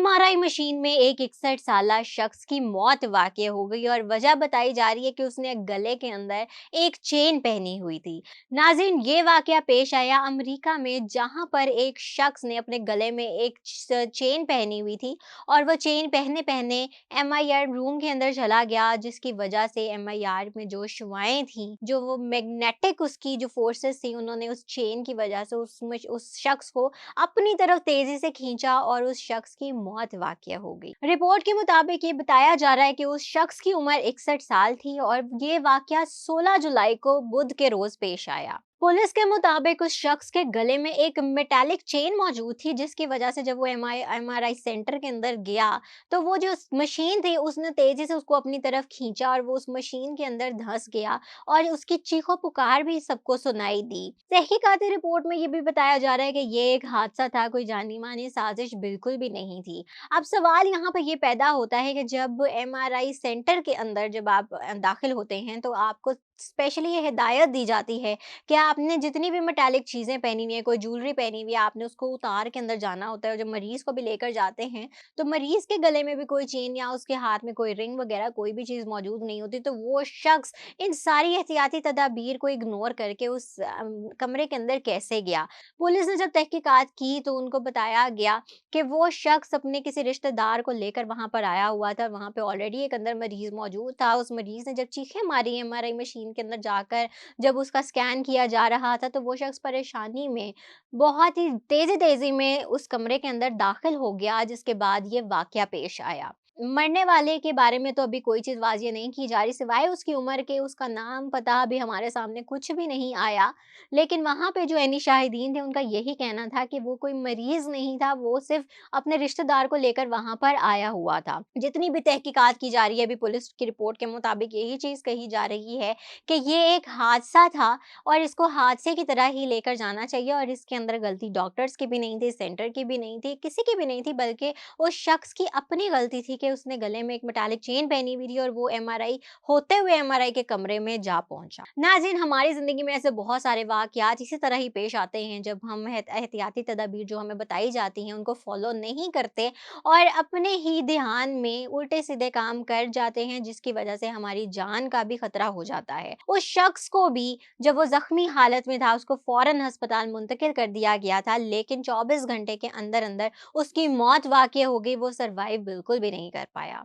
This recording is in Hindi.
एमआरआई मशीन में एक 61 साला शख्स की मौत वाक़ई हो गई और वजह बताई जा रही है कि उसने गले के अंदर एक चेन पहनी हुई थी। नाज़रीन, ये वाक़या पेश आया अमेरिका में, जहां पर एक शख्स ने अपने गले में एक चेन पहनी हुई थी और वो चेन पहने पहने एमआईआर रूम के अंदर चला गया, जिसकी वजह से एमआईआर में जो शुआएं थी, जो वो मैग्नेटिक उसकी जो फोर्सेस थी, उन्होंने उस चेन की वजह से उस शख्स को अपनी तरफ तेजी से खींचा और उस शख्स की मौत वाक़या हो गई। रिपोर्ट के मुताबिक ये बताया जा रहा है कि उस शख्स की उम्र 61 साल थी और ये वाक़या 16 जुलाई को बुध के रोज पेश आया। पुलिस के मुताबिक उस शख्स के गले में एक मेटालिक चेन मौजूद थी, जिसकी वजह से जब वो एमआरआई सेंटर के अंदर गया, तो वो जो मशीन थी उसने तेजी से उसको अपनी तरफ खींचा और वो उस मशीन के अंदर धंस गया और उसकी चीखों पुकार भी सबको सुनाई दी। तहकीकाती रिपोर्ट में ये भी बताया जा रहा है कि ये एक हादसा था, कोई जानी-मानी साजिश बिल्कुल भी नहीं थी। अब सवाल यहाँ पे ये पैदा होता है कि जब एमआरआई सेंटर के अंदर जब आप दाखिल होते हैं, तो आपको स्पेशली ये हिदायत दी जाती है कि आपने जितनी भी मेटालिक चीज़ें पहनी हुई हैं, कोई ज्वेलरी पहनी हुई है, आपने उसको उतार के अंदर जाना होता है। और जब मरीज़ को भी लेकर जाते हैं, तो मरीज़ के गले में भी कोई चेन या उसके हाथ में कोई रिंग वगैरह कोई भी चीज़ मौजूद नहीं होती, तो वो शख्स इन सारी एहतियाती तदाबीर को इग्नोर करके उस कमरे के अंदर कैसे गया? पुलिस ने जब तहकीकात की, तो उनको बताया गया कि वो शख्स अपने किसी रिश्तेदार को लेकर वहाँ पर आया हुआ था। वहाँ पे ऑलरेडी एक अंदर मरीज़ मौजूद था। उस मरीज़ ने जब चीखें मारी एमआरआई मशीन के अंदर जाकर, जब उसका स्कैन किया जा रहा था, तो वो शख्स परेशानी में बहुत ही तेज़ी-तेज़ी में उस कमरे के अंदर दाखिल हो गया, जिसके बाद ये वाक़या पेश आया। मरने वाले के बारे में तो अभी कोई चीज़ वाज़िया नहीं की जा रही, सिवाय उसकी उम्र के, उसका नाम, पता अभी हमारे सामने कुछ भी नहीं आया। लेकिन वहाँ पे जो ऐनी शाहिदीन थे, उनका यही कहना था कि वो कोई मरीज़ नहीं था, वो सिर्फ़ अपने रिश्तेदार को लेकर वहाँ पर आया हुआ था। जितनी भी तहकीकात की जा रही है, अभी पुलिस की रिपोर्ट के मुताबिक यही चीज़ कही जा रही है कि ये एक हादसा था और इसको हादसे की तरह ही लेकर जाना चाहिए और इसके अंदर गलती डॉक्टर्स की भी नहीं थी, सेंटर की भी नहीं थी, किसी की भी नहीं थी, बल्कि उस शख्स की अपनी गलती थी कि उसने गले में एक मेटालिक चेन पहनी हुई थी और वो एमआरआई होते हुए एमआरआई के कमरे में जा पहुंचा। नाज़रीन, हमारी ज़िंदगी में ऐसे बहुत सारे वाक़यात इसी तरह ही पेश आते हैं, जब हम एहतियाती तदाबीर जो हमें बताई जाती हैं उनको फॉलो नहीं करते और अपने ही ध्यान में उल्टे-सीधे काम कर जाते हैं, जिसकी वजह से हमारी जान का भी खतरा हो जाता है। उस शख्स को भी जब वो ज़ख्मी हालत में था, उसको फ़ौरन अस्पताल मुंतकिल कर दिया गया था, लेकिन 24 घंटे के अंदर-अंदर उसकी मौत वाक़ई हो गई, वो सर्वाइव बिल्कुल भी नहीं कर पाया।